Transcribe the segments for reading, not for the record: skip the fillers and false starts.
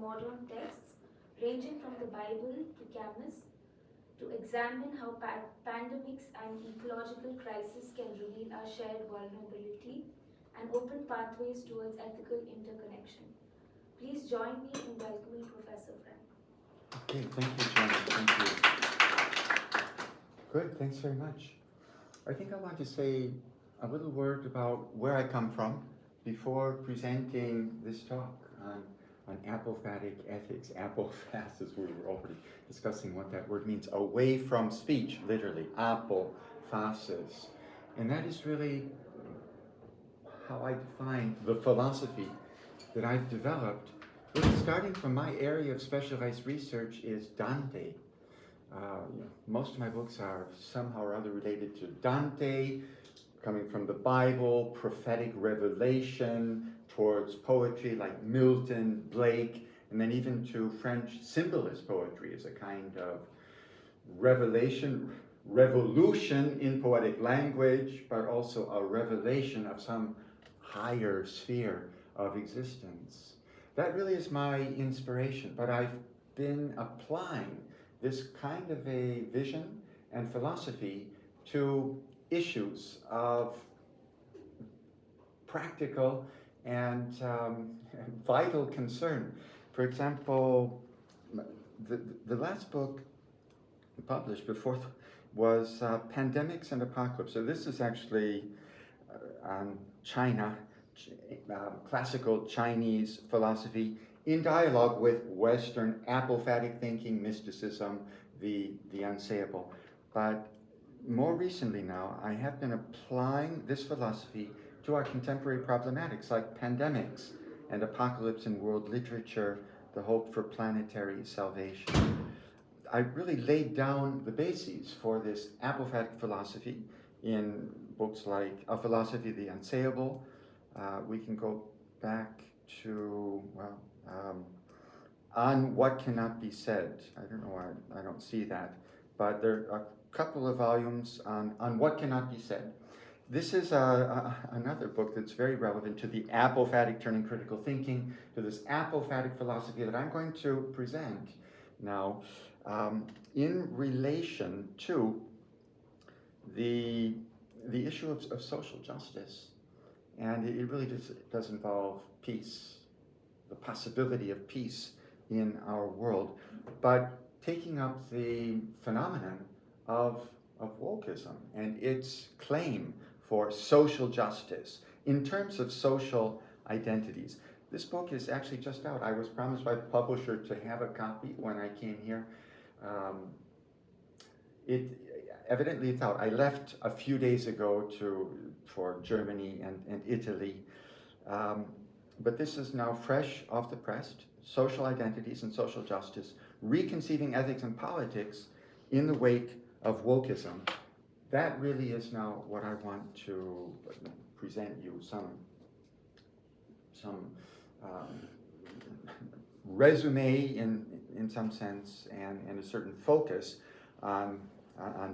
modern texts, ranging from the Bible to Camus, to examine how pandemics and ecological crises can reveal our shared vulnerability and open pathways towards ethical interconnection. Please join me in welcoming Professor Franke. Okay, thank you, Janet. Thank you. Good, thanks very much. I think I want to say a little word about where I come from before presenting this talk on apophatic ethics. Apophasis, we were already discussing what that word means. Away from speech, literally, apophasis. And that is really how I define the philosophy that I've developed. Really starting from my area of specialized research is Dante. Most of my books are somehow or other related to Dante, coming from the Bible, prophetic revelation, towards poetry like Milton, Blake, and then even to French symbolist poetry as a kind of revolution in poetic language, but also a revelation of some higher sphere of existence. That really is my inspiration, but I've been applying this kind of a vision and philosophy to issues of practical and vital concern. For example, the last book published before was Pandemics and Apocalypse. So this is actually on China, classical Chinese philosophy in dialogue with Western apophatic thinking, mysticism, the unsayable. But more recently now, I have been applying this philosophy to our contemporary problematics like pandemics and apocalypse in world literature, the hope for planetary salvation. I really laid down the bases for this apophatic philosophy in books like A Philosophy of the Unsayable. We can go back to, On What Cannot Be Said. I don't know why I don't see that, but there are a couple of volumes on what cannot be said. This is another book that's very relevant to the apophatic turning critical thinking, to this apophatic philosophy that I'm going to present now in relation to the issue of social justice. And it really does involve peace, the possibility of peace in our world, but taking up the phenomenon of wokeism and its claim for social justice in terms of social identities. This book is actually just out. I was promised by the publisher to have a copy when I came here. Evidently it's out. I left a few days ago for Germany and Italy. But this is now fresh off the press, Social Identities and Social Justice, Reconceiving Ethics and Politics in the Wake of Wokeism. That really is now what I want to present you, some resume in some sense and a certain focus on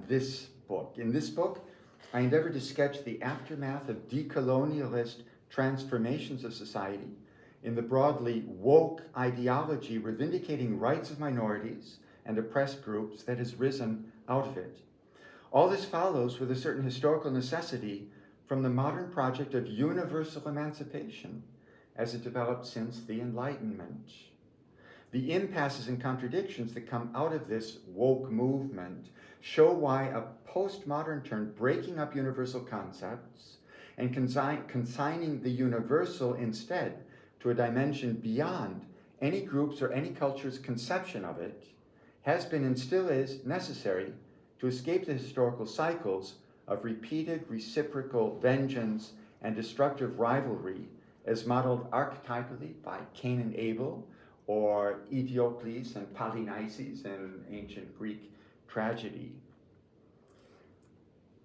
this book. In this book, I endeavor to sketch the aftermath of decolonialist transformations of society in the broadly woke ideology reivindicating rights of minorities and oppressed groups that has risen out of it. All this follows with a certain historical necessity from the modern project of universal emancipation as it developed since the Enlightenment. The impasses and contradictions that come out of this woke movement show why a postmodern turn breaking up universal concepts and consigning the universal instead to a dimension beyond any group's or any culture's conception of it has been and still is necessary to escape the historical cycles of repeated reciprocal vengeance and destructive rivalry as modeled archetypally by Cain and Abel or Eteocles and Polynices in ancient Greek tragedy.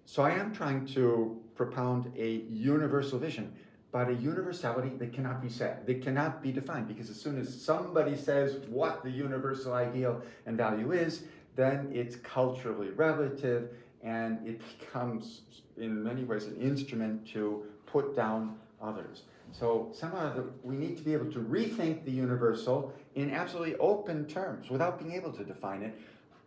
So I am trying to propound a universal vision, but a universality that cannot be said, that cannot be defined, because as soon as somebody says what the universal ideal and value is, then it's culturally relative and it becomes in many ways an instrument to put down others. So somehow we need to be able to rethink the universal in absolutely open terms without being able to define it,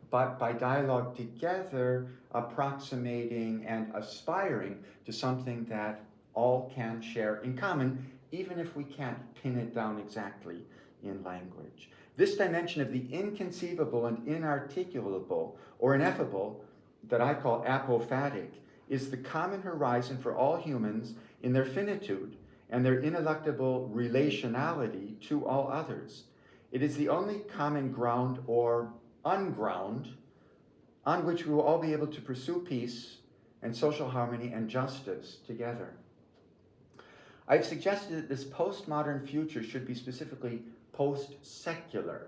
but by dialogue together, approximating and aspiring to something that all can share in common, even if we can't pin it down exactly in language. This dimension of the inconceivable and inarticulable, or ineffable, that I call apophatic, is the common horizon for all humans in their finitude and their ineluctable relationality to all others. It is the only common ground or unground on which we will all be able to pursue peace and social harmony and justice together. I've suggested that this postmodern future should be specifically post-secular,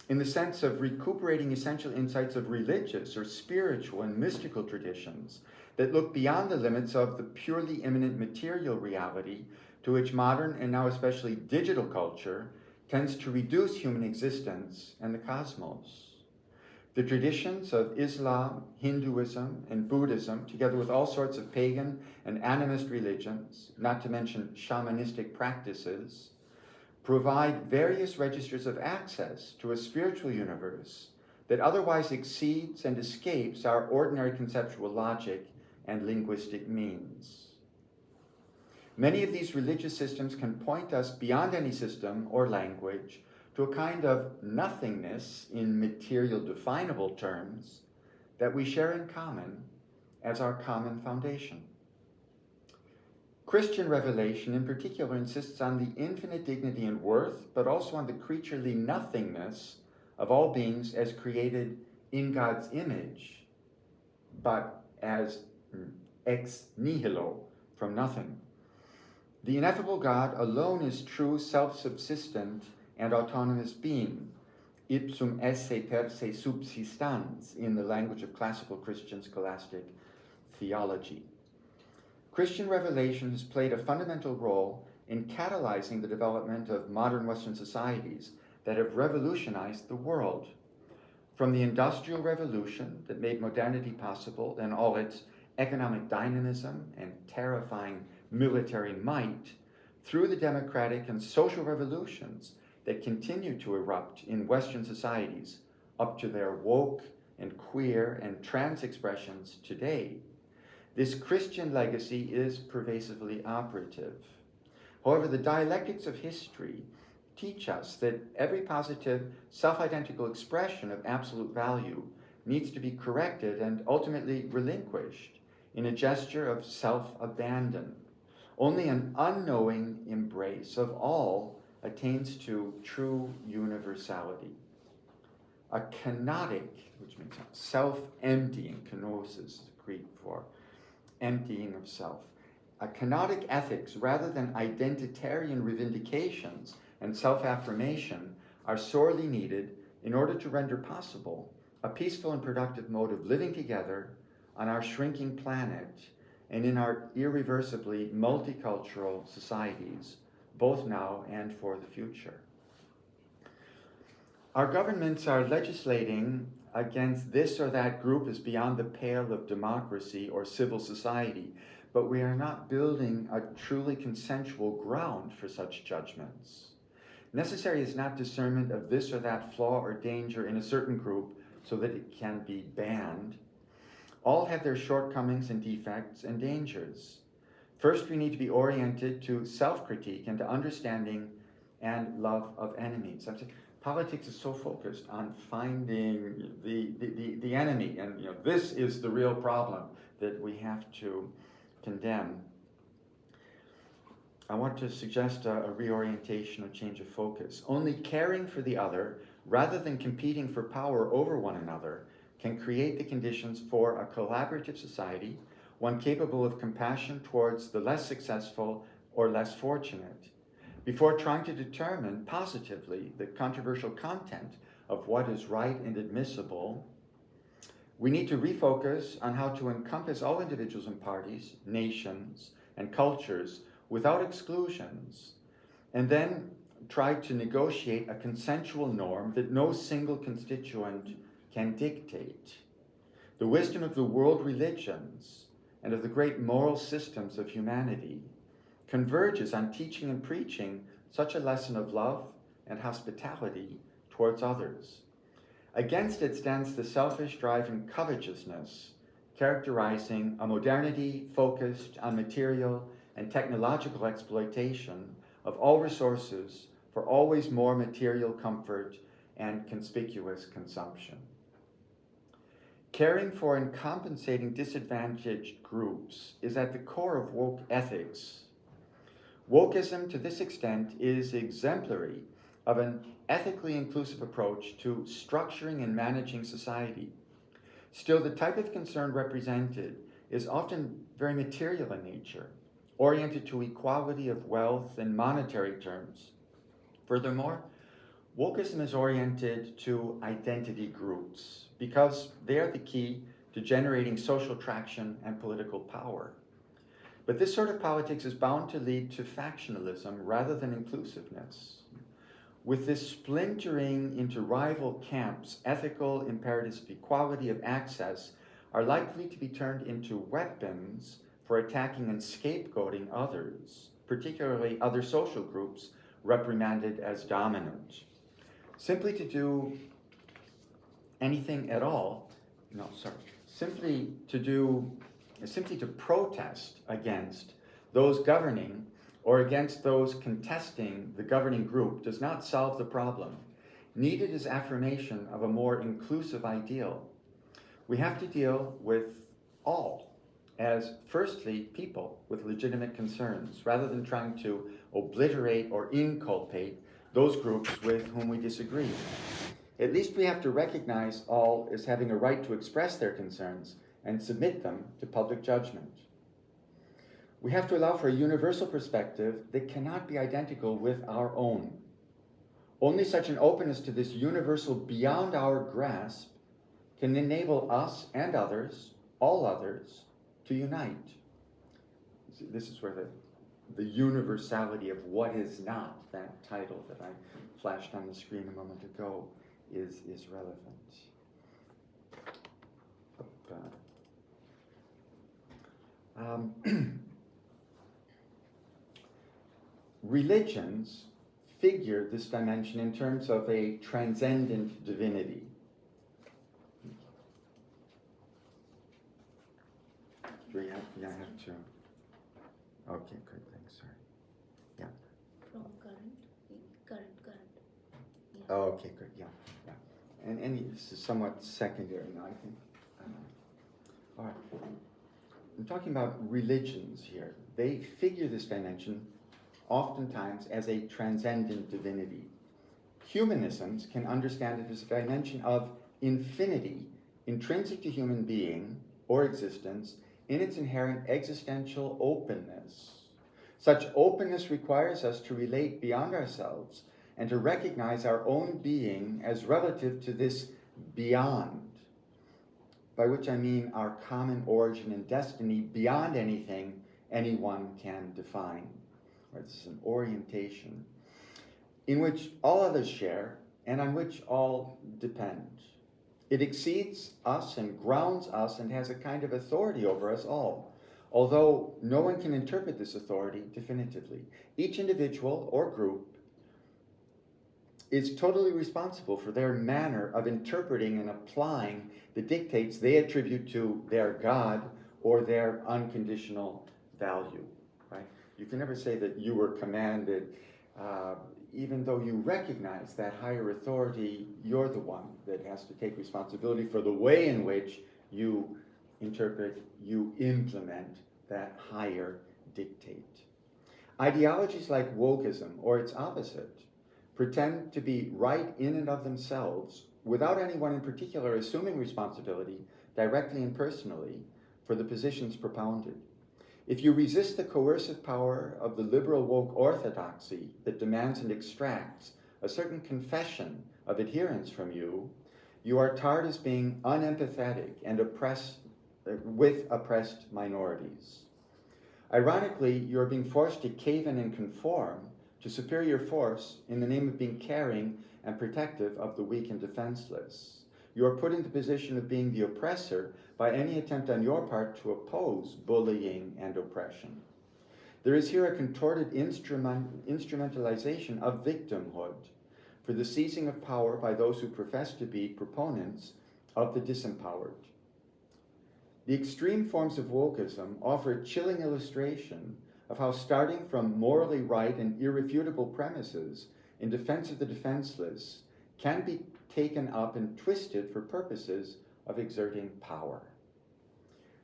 in the sense of recuperating essential insights of religious or spiritual and mystical traditions that look beyond the limits of the purely immanent material reality to which modern and now especially digital culture tends to reduce human existence and the cosmos. The traditions of Islam, Hinduism, and Buddhism, together with all sorts of pagan and animist religions, not to mention shamanistic practices, provide various registers of access to a spiritual universe that otherwise exceeds and escapes our ordinary conceptual logic and linguistic means. Many of these religious systems can point us beyond any system or language to a kind of nothingness in material definable terms that we share in common as our common foundation. Christian revelation in particular insists on the infinite dignity and worth, but also on the creaturely nothingness of all beings as created in God's image, but as ex nihilo, from nothing. The ineffable God alone is true, self-subsistent, and autonomous being, ipsum esse per se subsistans, in the language of classical Christian scholastic theology. Christian revelation has played a fundamental role in catalyzing the development of modern Western societies that have revolutionized the world. From the Industrial Revolution that made modernity possible and all its economic dynamism and terrifying military might, through the democratic and social revolutions that continue to erupt in Western societies up to their woke and queer and trans expressions today, this Christian legacy is pervasively operative. However, the dialectics of history teach us that every positive, self-identical expression of absolute value needs to be corrected and ultimately relinquished in a gesture of self-abandon. Only an unknowing embrace of all attains to true universality. A kenotic, which means self-emptying, kenosis is Greek for emptying of self. A kenotic ethics, rather than identitarian reivindications and self-affirmation, are sorely needed in order to render possible a peaceful and productive mode of living together on our shrinking planet and in our irreversibly multicultural societies, both now and for the future. Our governments are legislating against this or that group as beyond the pale of democracy or civil society, but we are not building a truly consensual ground for such judgments. Necessary is not discernment of this or that flaw or danger in a certain group so that it can be banned. All have their shortcomings and defects and dangers. First, we need to be oriented to self-critique and to understanding and love of enemies. I'm saying, politics is so focused on finding the enemy, and this is the real problem that we have to condemn. I want to suggest a reorientation, a change of focus. Only caring for the other, rather than competing for power over one another, can create the conditions for a collaborative society, one capable of compassion towards the less successful or less fortunate. Before trying to determine positively the controversial content of what is right and admissible, we need to refocus on how to encompass all individuals and parties, nations, and cultures without exclusions, and then try to negotiate a consensual norm that no single constituent can dictate. The wisdom of the world religions and of the great moral systems of humanity converges on teaching and preaching such a lesson of love and hospitality towards others. Against it stands the selfish drive and covetousness, characterizing a modernity focused on material and technological exploitation of all resources for always more material comfort and conspicuous consumption. Caring for and compensating disadvantaged groups is at the core of woke ethics. Wokeism, to this extent, is exemplary of an ethically inclusive approach to structuring and managing society. Still, the type of concern represented is often very material in nature, oriented to equality of wealth in monetary terms. Furthermore, wokeism is oriented to identity groups because they are the key to generating social traction and political power. But this sort of politics is bound to lead to factionalism rather than inclusiveness. With this splintering into rival camps, ethical imperatives of equality of access are likely to be turned into weapons for attacking and scapegoating others, particularly other social groups reprimanded as dominant. Simply to do anything at all, simply to protest against those governing or against those contesting the governing group does not solve the problem. Needed is affirmation of a more inclusive ideal. We have to deal with all as, firstly, people with legitimate concerns, rather than trying to obliterate or inculpate those groups with whom we disagree. At least we have to recognize all as having a right to express their concerns and submit them to public judgment. We have to allow for a universal perspective that cannot be identical with our own. Only such an openness to this universal beyond our grasp can enable us and others, all others, to unite. This is where the universality of what is not, that title that I flashed on the screen a moment ago, is relevant. Religions figure this dimension in terms of a transcendent divinity. Do we have, yeah, I have to. Okay, good, thanks, sorry. Yeah. From current. Yeah. Oh, okay, good, yeah. And this is somewhat secondary now, I think. All right. I'm talking about religions here. They figure this dimension oftentimes as a transcendent divinity. Humanisms can understand it as a dimension of infinity, intrinsic to human being or existence, in its inherent existential openness. Such openness requires us to relate beyond ourselves and to recognize our own being as relative to this beyond, by which I mean our common origin and destiny beyond anything anyone can define. This is an orientation in which all others share and on which all depend. It exceeds us and grounds us and has a kind of authority over us all, although no one can interpret this authority definitively. Each individual or group is totally responsible for their manner of interpreting and applying the dictates they attribute to their God or their unconditional value. Right? You can never say that you were commanded, even though you recognize that higher authority. You're the one that has to take responsibility for the way in which you interpret, you implement that higher dictate. Ideologies like wokeism or its opposite pretend to be right in and of themselves without anyone in particular assuming responsibility directly and personally for the positions propounded. If you resist the coercive power of the liberal woke orthodoxy that demands and extracts a certain confession of adherence from you, you are tarred as being unempathetic and with oppressed minorities. Ironically, you are being forced to cave in and conform to superior force in the name of being caring and protective of the weak and defenseless. You are put into the position of being the oppressor by any attempt on your part to oppose bullying and oppression. There is here a contorted instrumentalization of victimhood for the seizing of power by those who profess to be proponents of the disempowered. The extreme forms of wokeism offer a chilling illustration of how starting from morally right and irrefutable premises in defense of the defenseless can be taken up and twisted for purposes of exerting power.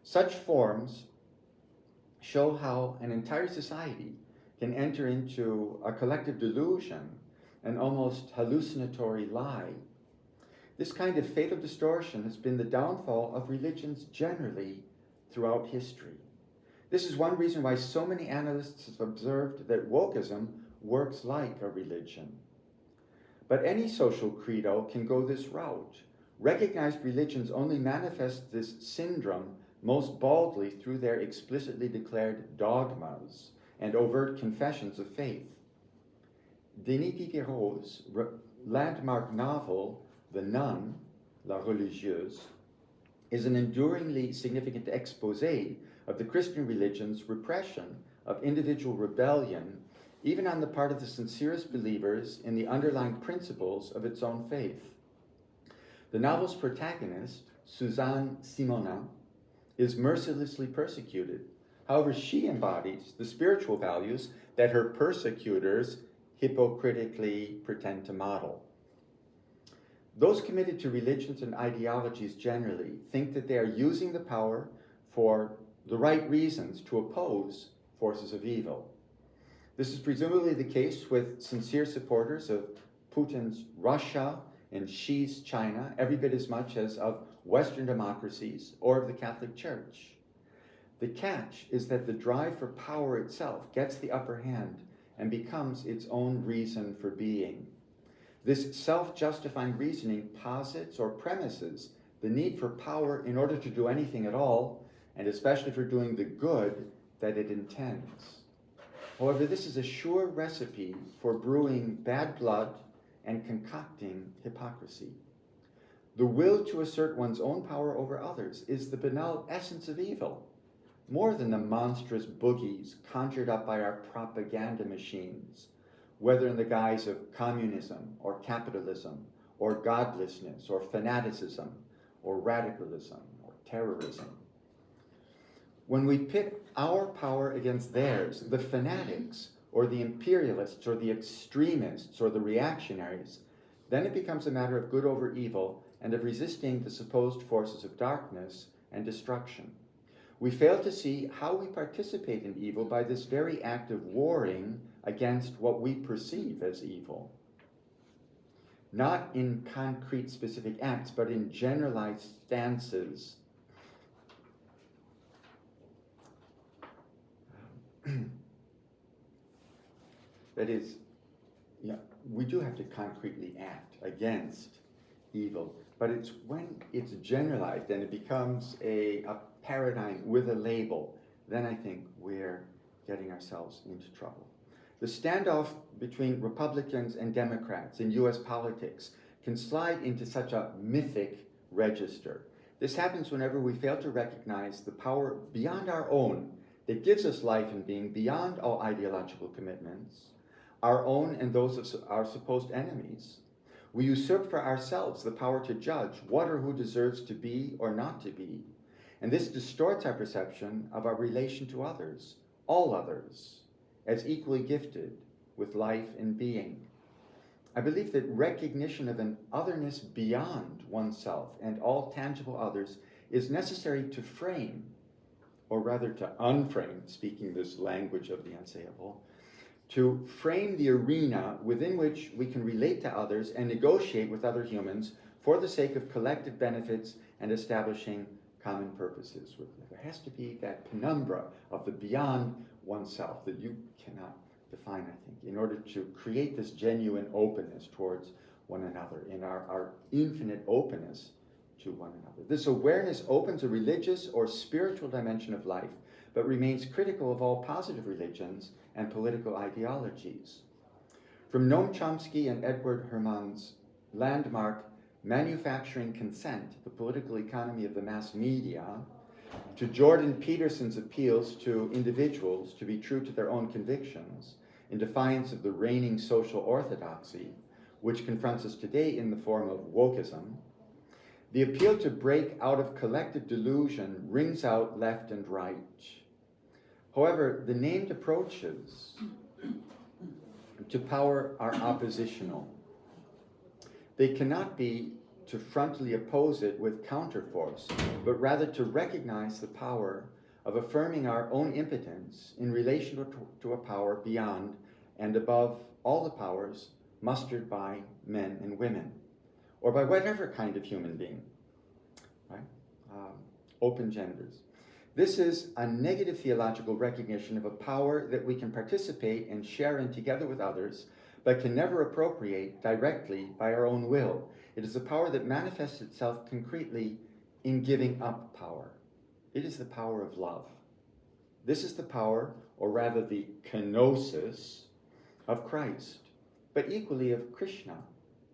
Such forms show how an entire society can enter into a collective delusion, an almost hallucinatory lie. This kind of fatal distortion has been the downfall of religions generally throughout history. This is one reason why so many analysts have observed that wokeism works like a religion. But any social credo can go this route. Recognized religions only manifest this syndrome most baldly through their explicitly declared dogmas and overt confessions of faith. Denis Diderot's landmark novel, The Nun, La Religieuse, is an enduringly significant exposé of the Christian religion's repression of individual rebellion, even on the part of the sincerest believers in the underlying principles of its own faith. The novel's protagonist, Suzanne Simonin, is mercilessly persecuted. However, she embodies the spiritual values that her persecutors hypocritically pretend to model. Those committed to religions and ideologies generally think that they are using the power for the right reasons to oppose forces of evil. This is presumably the case with sincere supporters of Putin's Russia and Xi's China, every bit as much as of Western democracies or of the Catholic Church. The catch is that the drive for power itself gets the upper hand and becomes its own reason for being. This self-justifying reasoning posits or premises the need for power in order to do anything at all, and especially for doing the good that it intends. However, this is a sure recipe for brewing bad blood and concocting hypocrisy. The will to assert one's own power over others is the banal essence of evil, more than the monstrous boogies conjured up by our propaganda machines, whether in the guise of communism or capitalism or godlessness or fanaticism or radicalism or terrorism. When we pit our power against theirs, the fanatics or the imperialists or the extremists or the reactionaries, then it becomes a matter of good over evil and of resisting the supposed forces of darkness and destruction. We fail to see how we participate in evil by this very act of warring against what we perceive as evil. Not in concrete specific acts, but in generalized stances. That is, we do have to concretely act against evil, but it's when it's generalized and it becomes a paradigm with a label, then I think we're getting ourselves into trouble. The standoff between Republicans and Democrats in US politics can slide into such a mythic register. This happens whenever we fail to recognize the power beyond our own that gives us life and being beyond all ideological commitments, our own and those of our supposed enemies. We usurp for ourselves the power to judge what or who deserves to be or not to be. And this distorts our perception of our relation to others, all others, as equally gifted with life and being. I believe that recognition of an otherness beyond oneself and all tangible others is necessary to frame, or rather to unframe, speaking this language of the unsayable, to frame the arena within which we can relate to others and negotiate with other humans for the sake of collective benefits and establishing common purposes. There has to be that penumbra of the beyond oneself that you cannot define, I think, in order to create this genuine openness towards one another, in our infinite openness to one another. This awareness opens a religious or spiritual dimension of life, but remains critical of all positive religions and political ideologies. From Noam Chomsky and Edward Herman's landmark Manufacturing Consent, the Political Economy of the Mass Media, to Jordan Peterson's appeals to individuals to be true to their own convictions in defiance of the reigning social orthodoxy, which confronts us today in the form of wokeism, the appeal to break out of collective delusion rings out left and right. However, the named approaches to power are oppositional. They cannot be to frontally oppose it with counterforce, but rather to recognize the power of affirming our own impotence in relation to a power beyond and above all the powers mustered by men and women, or by whatever kind of human being, right? Open genders. This is a negative theological recognition of a power that we can participate and share in together with others, but can never appropriate directly by our own will. It is a power that manifests itself concretely in giving up power. It is the power of love. This is the power, or rather the kenosis, of Christ, but equally of Krishna,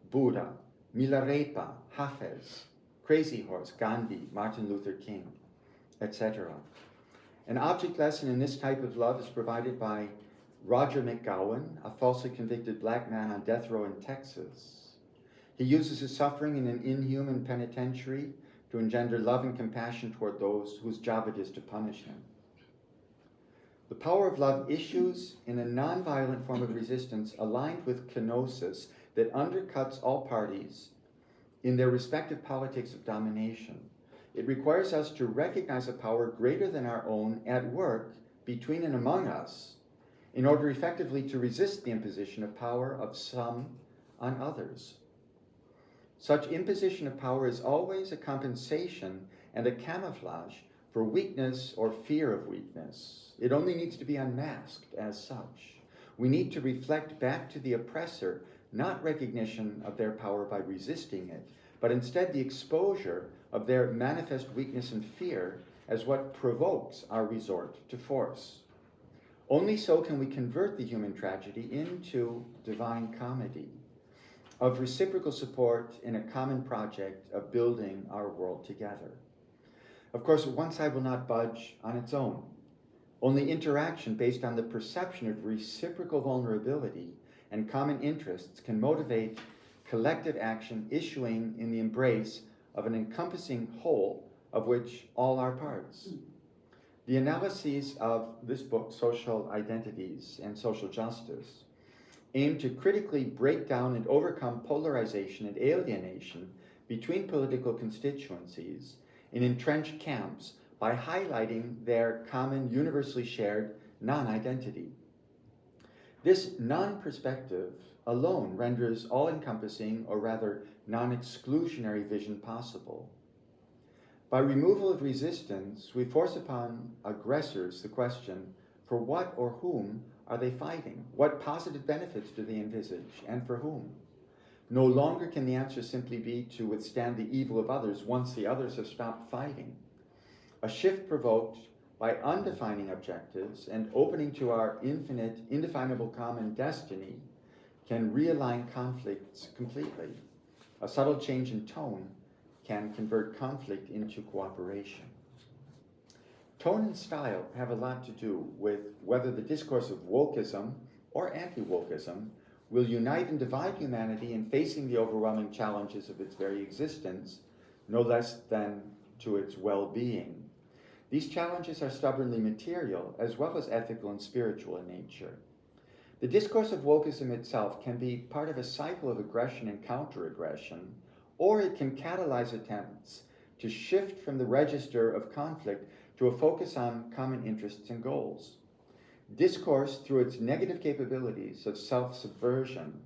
Buddha, Milarepa, Hafez, Crazy Horse, Gandhi, Martin Luther King, etc. An object lesson in this type of love is provided by Roger McGowan, a falsely convicted black man on death row in Texas. He uses his suffering in an inhuman penitentiary to engender love and compassion toward those whose job it is to punish him. The power of love issues in a nonviolent form of resistance aligned with kenosis that undercuts all parties in their respective politics of domination. It requires us to recognize a power greater than our own at work between and among us in order effectively to resist the imposition of power of some on others. Such imposition of power is always a compensation and a camouflage for weakness or fear of weakness. It only needs to be unmasked as such. We need to reflect back to the oppressor not recognition of their power by resisting it, but instead the exposure of their manifest weakness and fear as what provokes our resort to force. Only so can we convert the human tragedy into divine comedy, of reciprocal support in a common project of building our world together. Of course, one side will not budge on its own. Only interaction based on the perception of reciprocal vulnerability and common interests can motivate collective action issuing in the embrace of an encompassing whole of which all are parts. The analyses of this book, Social Identities and Social Justice, aim to critically break down and overcome polarization and alienation between political constituencies in entrenched camps by highlighting their common, universally shared non-identity. This non-perspective alone renders all-encompassing, or rather non-exclusionary vision possible. By removal of resistance, we force upon aggressors the question, for what or whom are they fighting? What positive benefits do they envisage, and for whom? No longer can the answer simply be to withstand the evil of others once the others have stopped fighting. A shift provoked by undefining objectives and opening to our infinite, indefinable common destiny can realign conflicts completely. A subtle change in tone can convert conflict into cooperation. Tone and style have a lot to do with whether the discourse of wokeism or anti-wokeism will unite and divide humanity in facing the overwhelming challenges of its very existence, no less than to its well-being. These challenges are stubbornly material, as well as ethical and spiritual in nature. The discourse of wokeism itself can be part of a cycle of aggression and counter-aggression, or it can catalyze attempts to shift from the register of conflict to a focus on common interests and goals. Discourse, through its negative capabilities of self-subversion,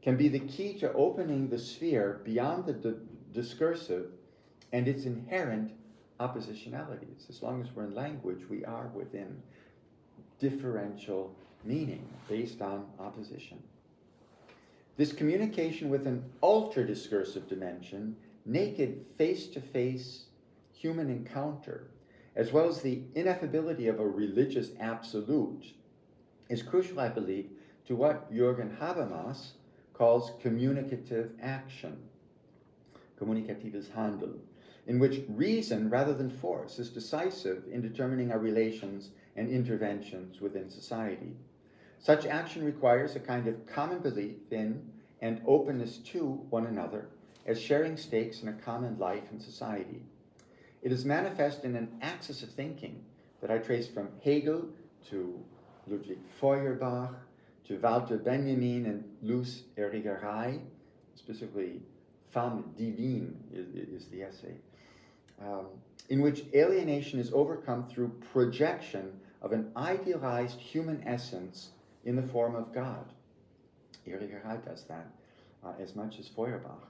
can be the key to opening the sphere beyond the discursive and its inherent oppositionalities. As long as we're in language, we are within differential meaning based on opposition. This communication with an ultra-discursive dimension, naked face-to-face human encounter, as well as the ineffability of a religious absolute, is crucial, I believe, to what Jürgen Habermas calls communicative action, kommunikatives Handeln. in which reason rather than force is decisive in determining our relations and interventions within society. Such action requires a kind of common belief in and openness to one another as sharing stakes in a common life and society. It is manifest in an axis of thinking that I trace from Hegel to Ludwig Feuerbach to Walter Benjamin and Luce Irigaray, specifically Femme Divine is the essay, in which alienation is overcome through projection of an idealized human essence in the form of God. Irigaray does that as much as Feuerbach.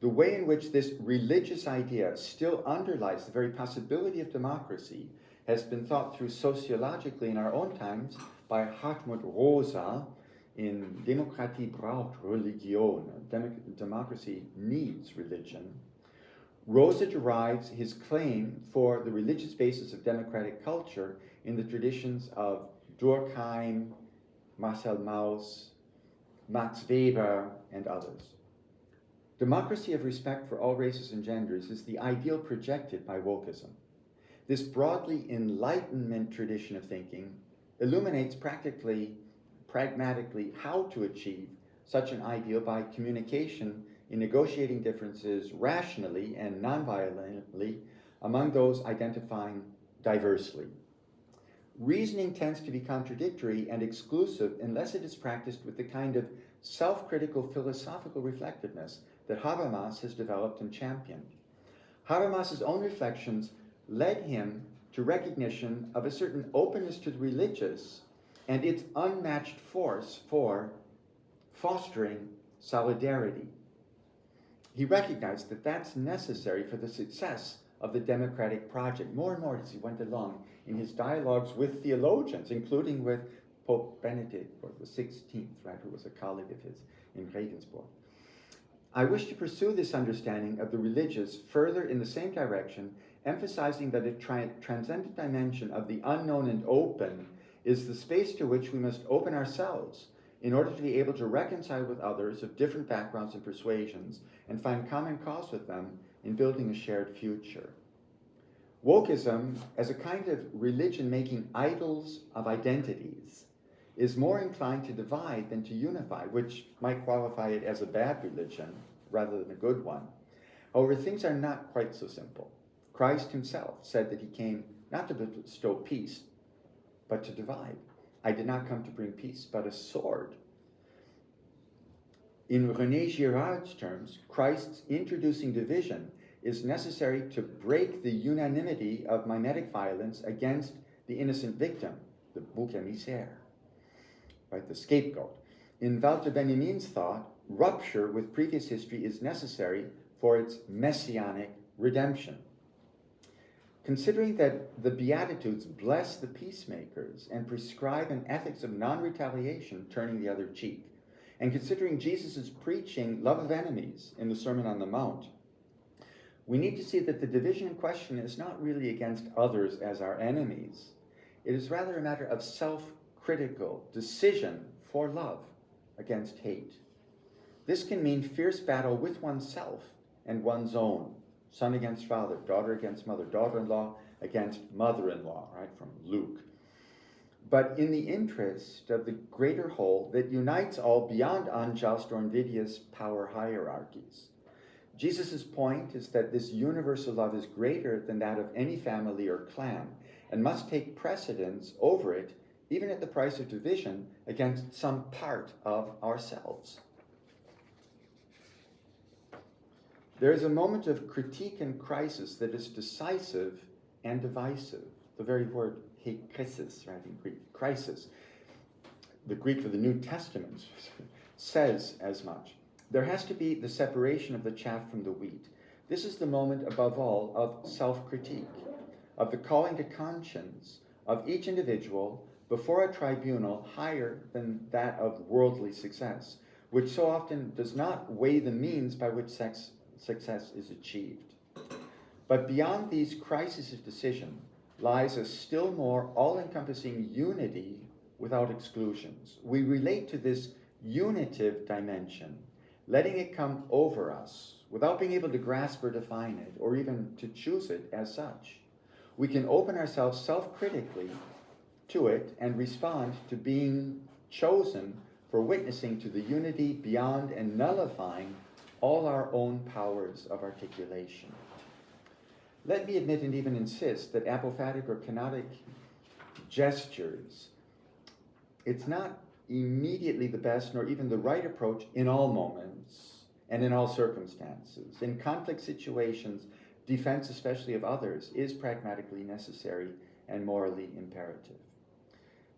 The way in which this religious idea still underlies the very possibility of democracy has been thought through sociologically in our own times by Hartmut Rosa in Demokratie braucht Religion, democracy needs religion. Rosa derives his claim for the religious basis of democratic culture in the traditions of Durkheim, Marcel Mauss, Max Weber, and others. Democracy of respect for all races and genders is the ideal projected by wokeism. This broadly Enlightenment tradition of thinking illuminates pragmatically how to achieve such an ideal by communication in negotiating differences rationally and nonviolently among those identifying diversely. Reasoning tends to be contradictory and exclusive unless it is practiced with the kind of self-critical philosophical reflectiveness that Habermas has developed and championed. Habermas's own reflections led him to recognition of a certain openness to the religious and its unmatched force for fostering solidarity. He recognized that that's necessary for the success of the democratic project. More and more as he went along in his dialogues with theologians, including with Pope Benedict the 16th, right, who was a colleague of his in Regensburg. I wish to pursue this understanding of the religious further in the same direction, emphasizing that a transcendent dimension of the unknown and open is the space to which we must open ourselves in order to be able to reconcile with others of different backgrounds and persuasions and find common cause with them in building a shared future. Wokeism, as a kind of religion making idols of identities, is more inclined to divide than to unify, which might qualify it as a bad religion rather than a good one. However, things are not quite so simple. Christ himself said that he came not to bestow peace, but to divide. I did not come to bring peace, but a sword. In René Girard's terms, Christ's introducing division is necessary to break the unanimity of mimetic violence against the innocent victim, the bouc émissaire, right, the scapegoat. In Walter Benjamin's thought, rupture with previous history is necessary for its messianic redemption. Considering that the Beatitudes bless the peacemakers and prescribe an ethics of non-retaliation, turning the other cheek, and considering Jesus' preaching love of enemies in the Sermon on the Mount, we need to see that the division in question is not really against others as our enemies. It is rather a matter of self-critical decision for love against hate. This can mean fierce battle with oneself and one's own. Son against father, daughter against mother, daughter-in-law against mother-in-law, right, from Luke. But in the interest of the greater whole that unites all beyond unjust or invidious power hierarchies. Jesus' point is that this universal love is greater than that of any family or clan and must take precedence over it, even at the price of division against some part of ourselves. There is a moment of critique and crisis that is decisive and divisive. The very word krisis, right, in Greek, crisis, the Greek for the New Testament, says as much. There has to be the separation of the chaff from the wheat. This is the moment, above all, of self-critique, of the calling to conscience of each individual before a tribunal higher than that of worldly success, which so often does not weigh the means by which success is achieved. But beyond these crises of decision lies a still more all-encompassing unity without exclusions. We relate to this unitive dimension, letting it come over us without being able to grasp or define it, or even to choose it as such, we can open ourselves self-critically to it and respond to being chosen for witnessing to the unity beyond and nullifying all our own powers of articulation. Let me admit and even insist that apophatic or kenotic gestures, it's not immediately the best nor even the right approach in all moments and in all circumstances. In conflict situations, defense, especially of others, is pragmatically necessary and morally imperative.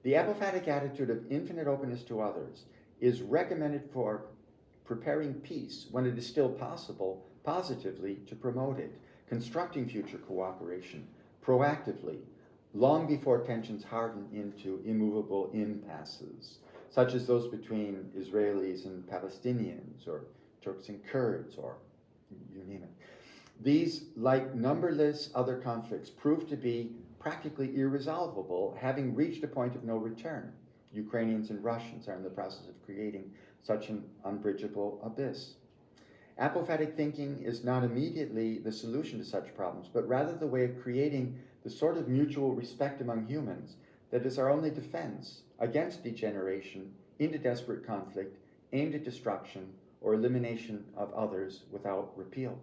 The apophatic attitude of infinite openness to others is recommended for preparing peace when it is still possible, positively to promote it, constructing future cooperation proactively, long before tensions harden into immovable impasses, such as those between Israelis and Palestinians, or Turks and Kurds, or you name it. These, like numberless other conflicts, prove to be practically irresolvable, having reached a point of no return. Ukrainians and Russians are in the process of creating such an unbridgeable abyss. Apophatic thinking is not immediately the solution to such problems, but rather the way of creating the sort of mutual respect among humans that is our only defense against degeneration into desperate conflict aimed at destruction or elimination of others without repeal.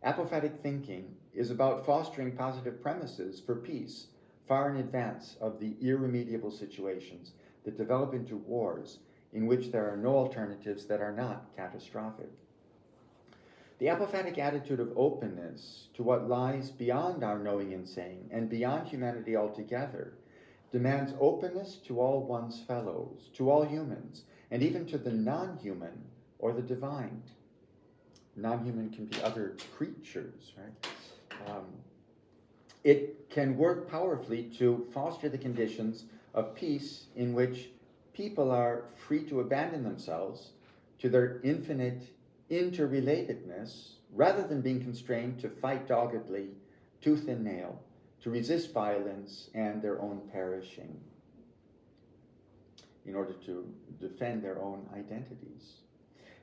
Apophatic thinking is about fostering positive premises for peace far in advance of the irremediable situations that develop into wars in which there are no alternatives that are not catastrophic. The apophatic attitude of openness to what lies beyond our knowing and saying and beyond humanity altogether demands openness to all one's fellows, to all humans, and even to the non-human or the divine. Non-human can be other creatures, right? It can work powerfully to foster the conditions of peace in which people are free to abandon themselves to their infinite interrelatedness, rather than being constrained to fight doggedly, tooth and nail, to resist violence and their own perishing in order to defend their own identities.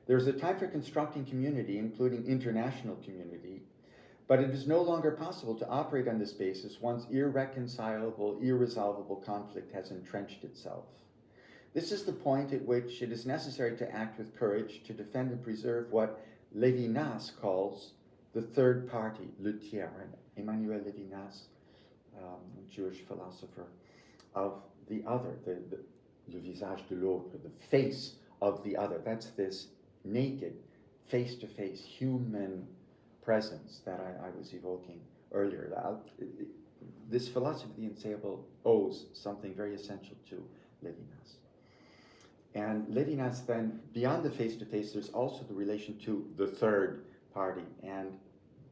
There's a time for constructing community, including international community, but it is no longer possible to operate on this basis once irreconcilable, irresolvable conflict has entrenched itself. This is the point at which it is necessary to act with courage to defend and preserve what Levinas calls the third party, le tiers. Emmanuel Levinas, Jewish philosopher, of the other, le visage de l'autre, the face of the other. That's this naked, face-to-face human presence that I was evoking earlier. This philosophy of the unsayable owes something very essential to Levinas. And Levinas then, beyond the face-to-face, there's also the relation to the third party. And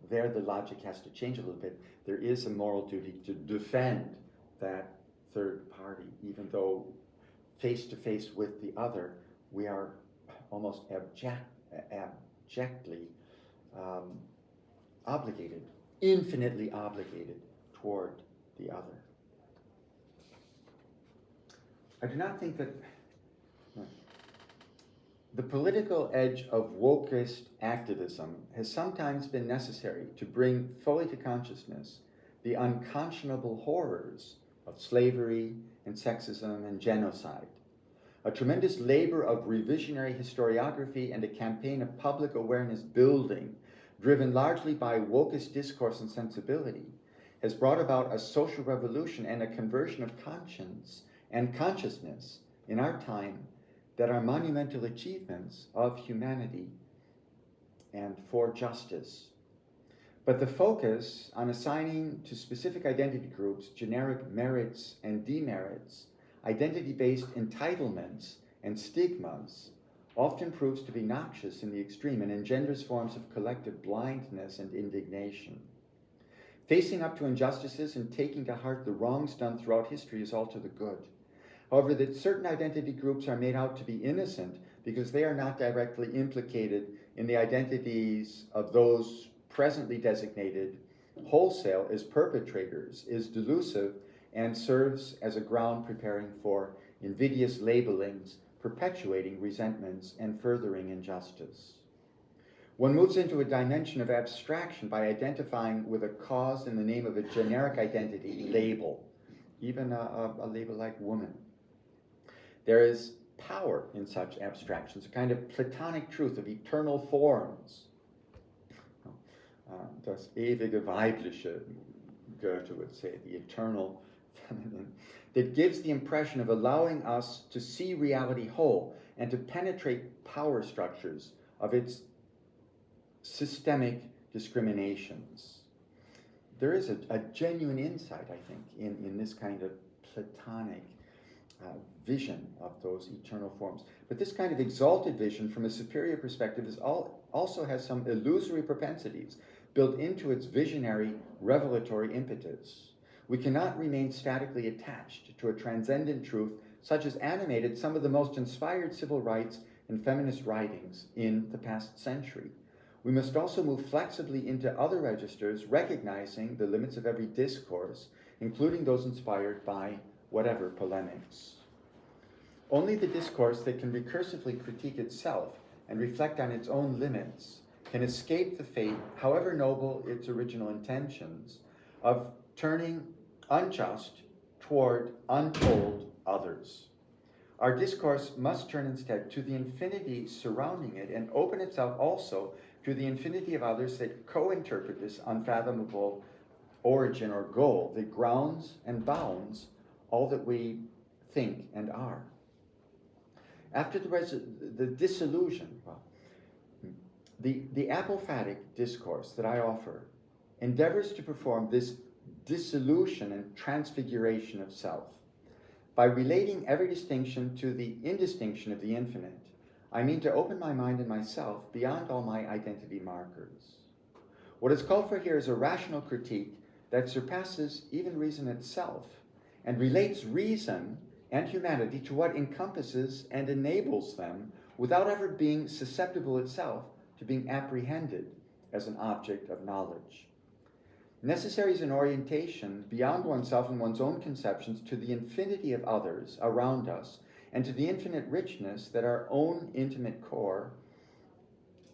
there the logic has to change a little bit. There is a moral duty to defend that third party, even though face-to-face with the other, we are almost abjectly obligated, infinitely obligated toward the other. I do not think that the political edge of wokeist activism has sometimes been necessary to bring fully to consciousness the unconscionable horrors of slavery and sexism and genocide. A tremendous labor of revisionary historiography and a campaign of public awareness building, driven largely by wokeist discourse and sensibility, has brought about a social revolution and a conversion of conscience and consciousness in our time that are monumental achievements of humanity and for justice. But the focus on assigning to specific identity groups generic merits and demerits, identity-based entitlements and stigmas, often proves to be noxious in the extreme and engenders forms of collective blindness and indignation. Facing up to injustices and taking to heart the wrongs done throughout history is all to the good. However, that certain identity groups are made out to be innocent because they are not directly implicated in the identities of those presently designated wholesale as perpetrators is delusive and serves as a ground preparing for invidious labelings, perpetuating resentments and furthering injustice. One moves into a dimension of abstraction by identifying with a cause in the name of a generic identity, label, even a label like woman. There is power in such abstractions, a kind of Platonic truth of eternal forms. Das ewige Weibliche, Goethe would say, the eternal feminine, that gives the impression of allowing us to see reality whole and to penetrate power structures of its systemic discriminations. There is a genuine insight, I think, in this kind of Platonic vision of those eternal forms. But this kind of exalted vision from a superior perspective also has some illusory propensities built into its visionary, revelatory impetus. We cannot remain statically attached to a transcendent truth such as animated some of the most inspired civil rights and feminist writings in the past century. We must also move flexibly into other registers, recognizing the limits of every discourse, including those inspired by whatever polemics. Only the discourse that can recursively critique itself and reflect on its own limits can escape the fate, however noble its original intentions, of turning unjust toward untold others. Our discourse must turn instead to the infinity surrounding it and open itself also to the infinity of others that co-interpret this unfathomable origin or goal that grounds and bounds all that we think and are. After the disillusion, the apophatic discourse that I offer endeavors to perform this dissolution and transfiguration of self. By relating every distinction to the indistinction of the infinite, I mean to open my mind and myself beyond all my identity markers. What is called for here is a rational critique that surpasses even reason itself and relates reason and humanity to what encompasses and enables them without ever being susceptible itself to being apprehended as an object of knowledge. Necessary is an orientation beyond oneself and one's own conceptions to the infinity of others around us and to the infinite richness that our own intimate core,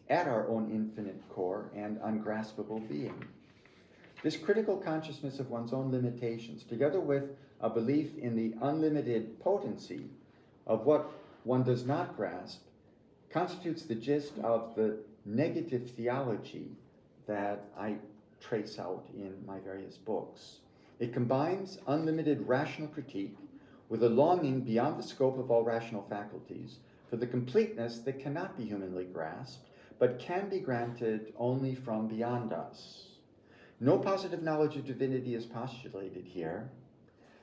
and ungraspable being. This critical consciousness of one's own limitations, together with a belief in the unlimited potency of what one does not grasp, constitutes the gist of the negative theology that I trace out in my various books. It combines unlimited rational critique with a longing beyond the scope of all rational faculties for the completeness that cannot be humanly grasped, but can be granted only from beyond us. No positive knowledge of divinity is postulated here,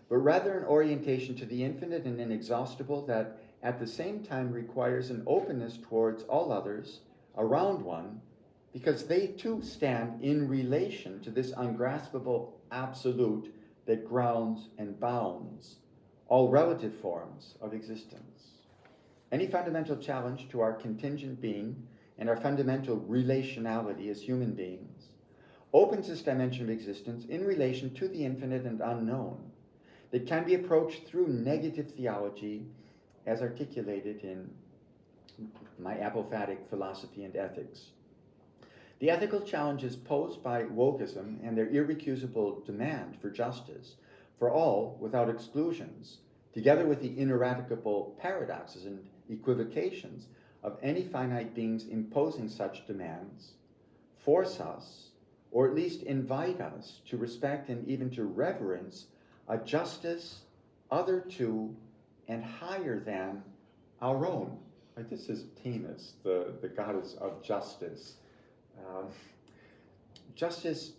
but rather an orientation to the infinite and inexhaustible that at the same time requires an openness towards all others around one, because they too stand in relation to this ungraspable absolute that grounds and bounds all relative forms of existence. Any fundamental challenge to our contingent being and our fundamental relationality as human beings opens this dimension of existence in relation to the infinite and unknown that can be approached through negative theology as articulated in my apophatic philosophy and ethics. The ethical challenges posed by wokeism and their irrecusable demand for justice for all without exclusions, together with the ineradicable paradoxes and equivocations of any finite beings imposing such demands, force us, or at least invite us to respect and even to reverence a justice other to and higher than our own. Like, this is Themis, the goddess of justice. Justice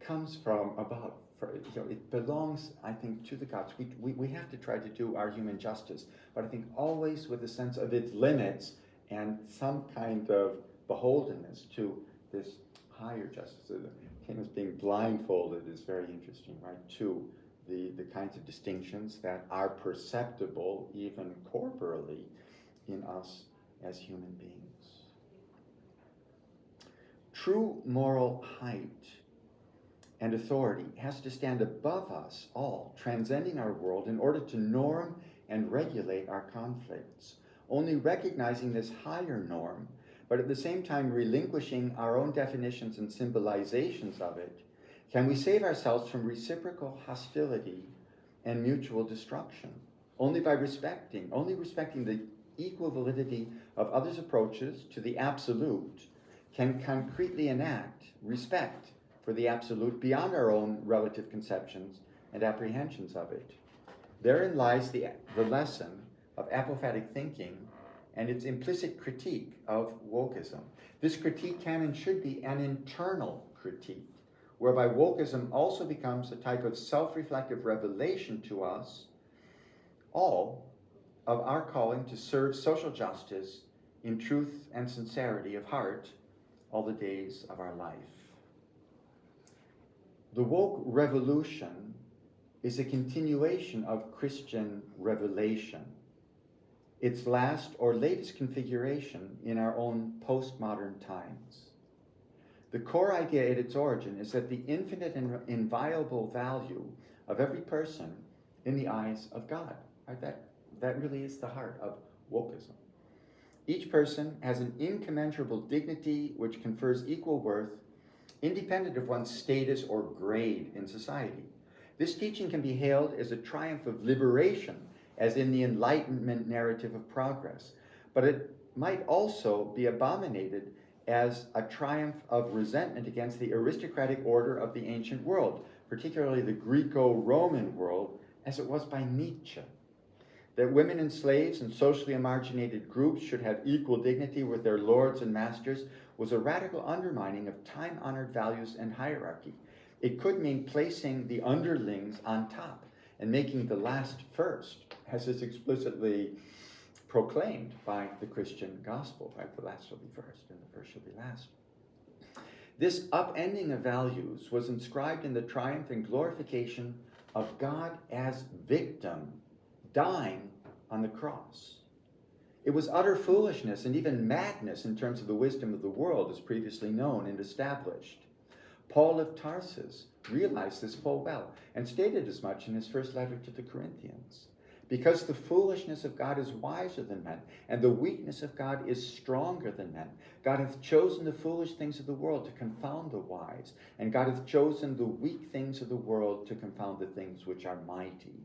comes from above. It belongs, I think, to the gods. We have to try to do our human justice, but I think always with a sense of its limits and some kind of beholdenness to this higher justice. Themis being blindfolded is very interesting, right? To the kinds of distinctions that are perceptible even corporally in us as human beings. True moral height and authority has to stand above us all, transcending our world in order to norm and regulate our conflicts. Only recognizing this higher norm, but at the same time relinquishing our own definitions and symbolizations of it, can we save ourselves from reciprocal hostility and mutual destruction? Only by respecting the equal validity of others' approaches to the absolute can concretely enact respect for the absolute beyond our own relative conceptions and apprehensions of it. Therein lies the lesson of apophatic thinking and its implicit critique of wokeism. This critique can and should be an internal critique, whereby wokeism also becomes a type of self-reflective revelation to us all of our calling to serve social justice in truth and sincerity of heart all the days of our life. The woke revolution is a continuation of Christian revelation, its last or latest configuration in our own postmodern times. The core idea at its origin is that the infinite and inviolable value of every person in the eyes of God. Right? That really is the heart of wokeism. Each person has an incommensurable dignity which confers equal worth, independent of one's status or grade in society. This teaching can be hailed as a triumph of liberation, as in the Enlightenment narrative of progress, but it might also be abominated as a triumph of resentment against the aristocratic order of the ancient world, particularly the Greco-Roman world, as it was by Nietzsche. That women and slaves and socially emarginated groups should have equal dignity with their lords and masters was a radical undermining of time-honored values and hierarchy. It could mean placing the underlings on top and making the last first, as is explicitly proclaimed by the Christian gospel, right? The last shall be first and the first shall be last. This upending of values was inscribed in the triumph and glorification of God as victim, dying on the cross. It was utter foolishness and even madness in terms of the wisdom of the world as previously known and established. Paul of Tarsus realized this full well and stated as much in his first letter to the Corinthians. Because the foolishness of God is wiser than men, and the weakness of God is stronger than men. God hath chosen the foolish things of the world to confound the wise, and God hath chosen the weak things of the world to confound the things which are mighty.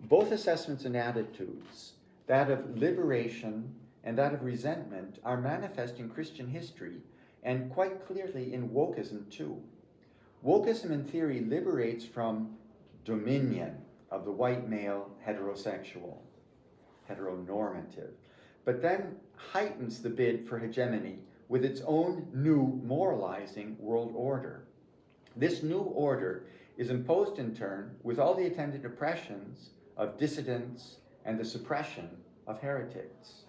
Both assessments and attitudes, that of liberation and that of resentment, are manifest in Christian history and quite clearly in wokeism too. Wokeism in theory liberates from dominion of the white male heteronormative, but then heightens the bid for hegemony with its own new moralizing world order. This new order is imposed in turn with all the attendant oppressions of dissidents and the suppression of heretics.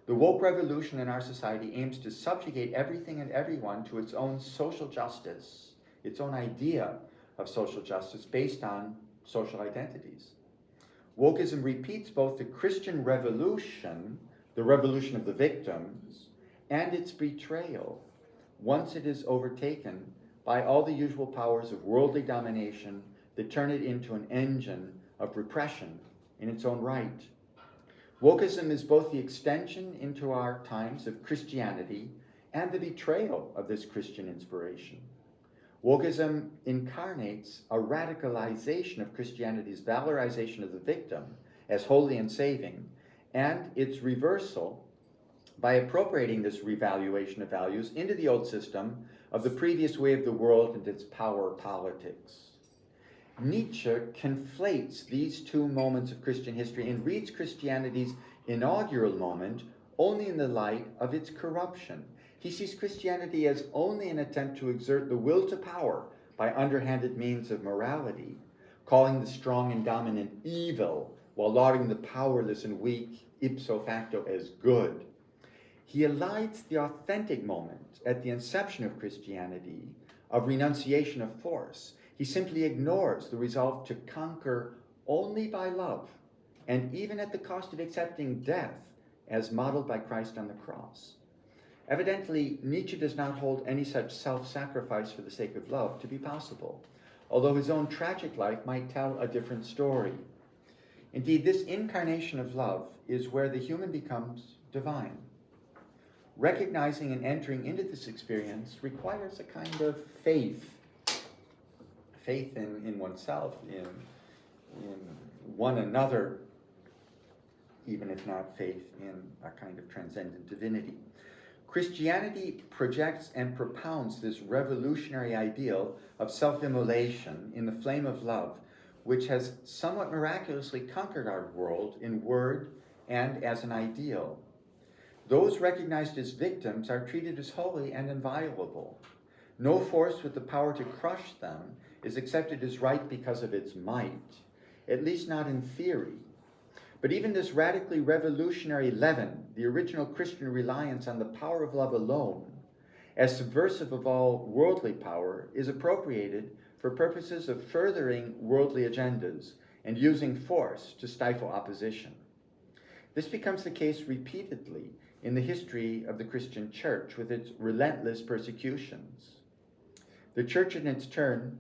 The woke revolution in our society aims to subjugate everything and everyone to its own social justice, its own idea of social justice based on social identities. Wokeism repeats both the Christian revolution, the revolution of the victims, and its betrayal once it is overtaken by all the usual powers of worldly domination that turn it into an engine of repression in its own right. Wokeism is both the extension into our times of Christianity and the betrayal of this Christian inspiration. Wokeism incarnates a radicalization of Christianity's valorization of the victim as holy and saving, and its reversal by appropriating this revaluation of values into the old system of the previous way of the world and its power politics. Nietzsche conflates these two moments of Christian history and reads Christianity's inaugural moment only in the light of its corruption. He sees Christianity as only an attempt to exert the will to power by underhanded means of morality, calling the strong and dominant evil while lauding the powerless and weak ipso facto as good. He elides the authentic moment at the inception of Christianity of renunciation of force. He simply ignores the resolve to conquer only by love, and even at the cost of accepting death as modeled by Christ on the cross. Evidently, Nietzsche does not hold any such self-sacrifice for the sake of love to be possible, although his own tragic life might tell a different story. Indeed, this incarnation of love is where the human becomes divine. recognizing and entering into this experience requires a kind of faith. Faith in oneself, in one another, even if not faith in a kind of transcendent divinity. Christianity projects and propounds this revolutionary ideal of self-immolation in the flame of love, which has somewhat miraculously conquered our world in word and as an ideal. Those recognized as victims are treated as holy and inviolable. No force with the power to crush them is accepted as right because of its might, at least not in theory. But even this radically revolutionary leaven, the original Christian reliance on the power of love alone, as subversive of all worldly power, is appropriated for purposes of furthering worldly agendas and using force to stifle opposition. This becomes the case repeatedly in the history of the Christian church with its relentless persecutions. The church in its turn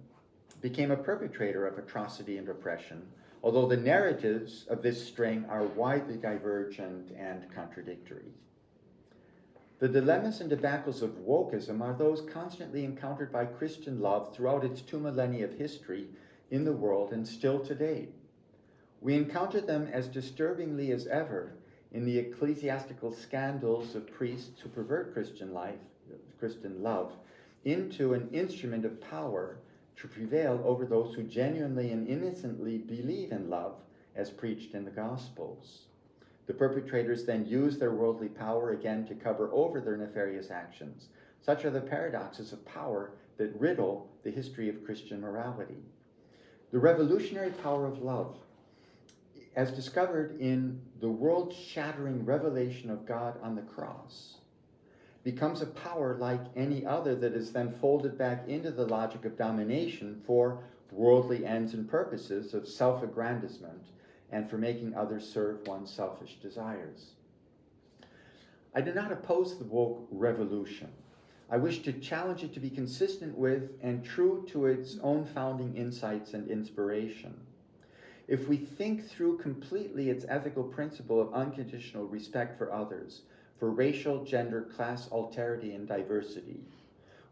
became a perpetrator of atrocity and oppression, although the narratives of this string are widely divergent and contradictory. The dilemmas and debacles of wokeism are those constantly encountered by Christian love throughout its 2 millennia of history in the world and still today. We encounter them as disturbingly as ever in the ecclesiastical scandals of priests who pervert Christian life, Christian love, into an instrument of power to prevail over those who genuinely and innocently believe in love as preached in the Gospels. The perpetrators then use their worldly power again to cover over their nefarious actions. Such are the paradoxes of power that riddle the history of Christian morality. The revolutionary power of love, as discovered in the world-shattering revelation of God on the cross, becomes a power like any other that is then folded back into the logic of domination for worldly ends and purposes of self-aggrandizement and for making others serve one's selfish desires. I do not oppose the woke revolution. I wish to challenge it to be consistent with and true to its own founding insights and inspiration. If we think through completely its ethical principle of unconditional respect for others, for racial, gender, class alterity, and diversity,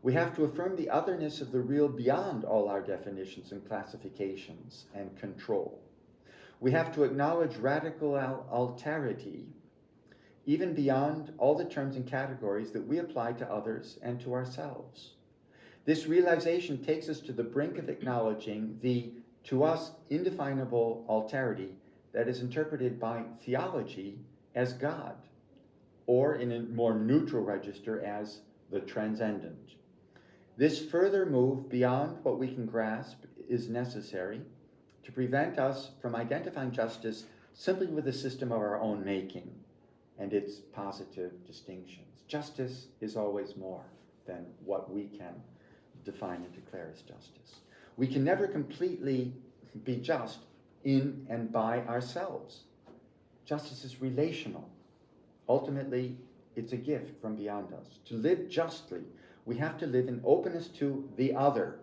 we have to affirm the otherness of the real beyond all our definitions and classifications and control. We have to acknowledge radical alterity, even beyond all the terms and categories that we apply to others and to ourselves. This realization takes us to the brink of acknowledging the, to us, indefinable alterity that is interpreted by theology as God, or in a more neutral register as the transcendent. This further move beyond what we can grasp is necessary to prevent us from identifying justice simply with a system of our own making and its positive distinctions. Justice is always more than what we can define and declare as justice. We can never completely be just in and by ourselves. Justice is relational. Ultimately, it's a gift from beyond us. To live justly, we have to live in openness to the other,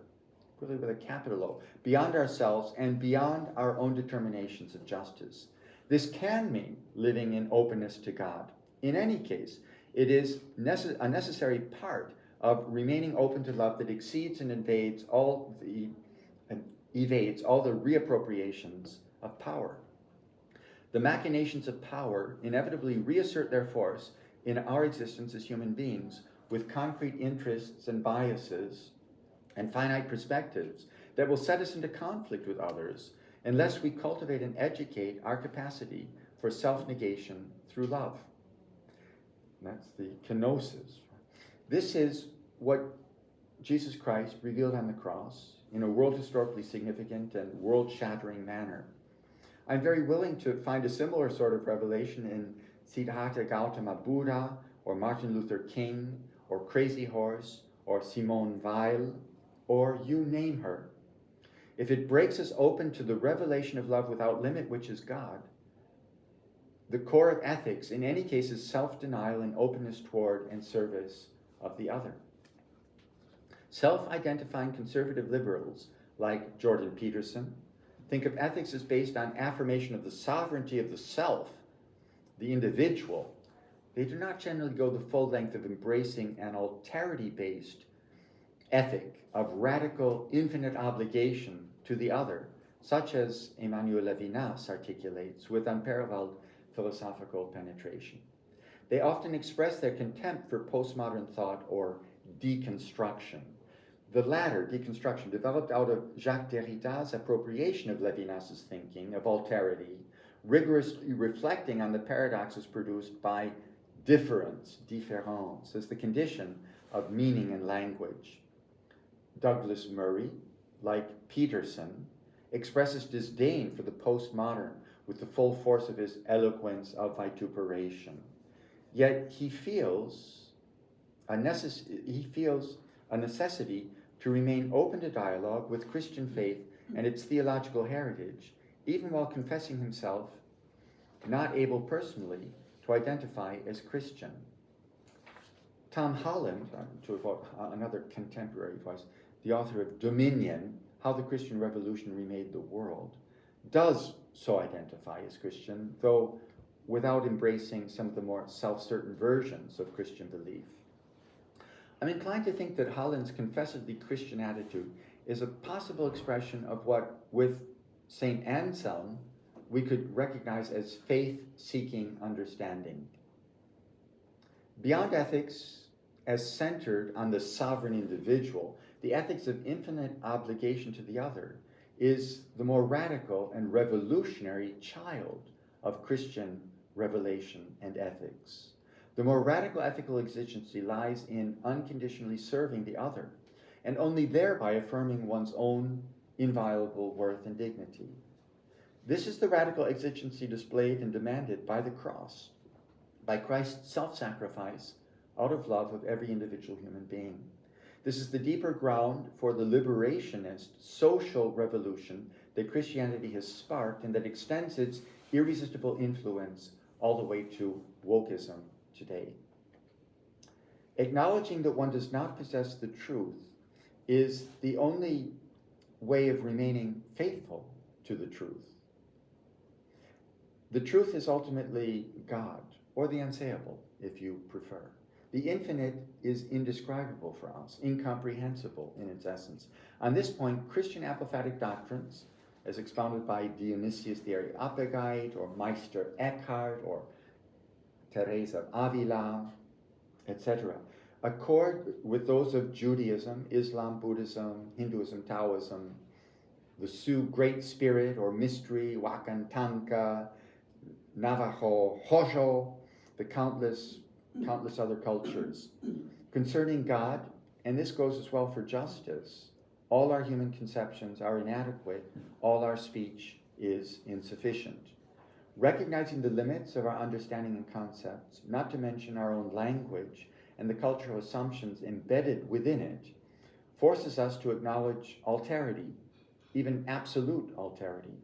really with a capital O, beyond ourselves and beyond our own determinations of justice. This can mean living in openness to God. In any case, it is a necessary part of remaining open to love that exceeds and evades all the reappropriations of power. The machinations of power inevitably reassert their force in our existence as human beings with concrete interests and biases and finite perspectives that will set us into conflict with others unless we cultivate and educate our capacity for self-negation through love. And that's the kenosis. This is what Jesus Christ revealed on the cross in a world historically significant and world-shattering manner. I'm very willing to find a similar sort of revelation in Siddhartha Gautama Buddha, or Martin Luther King, or Crazy Horse, or Simone Weil, or you name her. If it breaks us open to the revelation of love without limit, which is God, the core of ethics, in any case, is self-denial and openness toward and service of the other. Self-identifying conservative liberals, like Jordan Peterson, think of ethics as based on affirmation of the sovereignty of the self, the individual, they do not generally go the full length of embracing an alterity-based ethic of radical infinite obligation to the other, such as Emmanuel Levinas articulates with unparalleled philosophical penetration. They often express their contempt for postmodern thought or deconstruction. The latter, deconstruction, developed out of Jacques Derrida's appropriation of Levinas's thinking of alterity, rigorously reflecting on the paradoxes produced by difference as the condition of meaning and language. Douglas Murray, like Peterson, expresses disdain for the postmodern with the full force of his eloquence of vituperation. Yet he feels a necessity to remain open to dialogue with Christian faith and its theological heritage, even while confessing himself not able personally to identify as Christian. Tom Holland, to evoke another contemporary voice, the author of Dominion, How the Christian Revolution Remade the World, does so identify as Christian, though without embracing some of the more self-certain versions of Christian belief. I'm inclined to think that Holland's confessedly Christian attitude is a possible expression of what, with St. Anselm, we could recognize as faith-seeking understanding. Beyond ethics as centered on the sovereign individual, the ethics of infinite obligation to the other is the more radical and revolutionary child of Christian revelation and ethics. The more radical ethical exigency lies in unconditionally serving the other, and only thereby affirming one's own inviolable worth and dignity. This is the radical exigency displayed and demanded by the cross, by Christ's self-sacrifice out of love of every individual human being. This is the deeper ground for the liberationist social revolution that Christianity has sparked and that extends its irresistible influence all the way to wokeism today. Acknowledging that one does not possess the truth is the only way of remaining faithful to the truth. The truth is ultimately God, or the unsayable, if you prefer. The infinite is indescribable for us, incomprehensible in its essence. On this point, Christian apophatic doctrines, as expounded by Dionysius the Areopagite, or Meister Eckhart, or Teresa of Avila, etc., accord with those of Judaism, Islam, Buddhism, Hinduism, Taoism, the Sioux Great Spirit or Mystery, Wakantanka, Navajo, Hojo, the countless other cultures. Concerning God, and this goes as well for justice, all our human conceptions are inadequate, all our speech is insufficient. Recognizing the limits of our understanding and concepts, not to mention our own language and the cultural assumptions embedded within it, forces us to acknowledge alterity, even absolute alterity.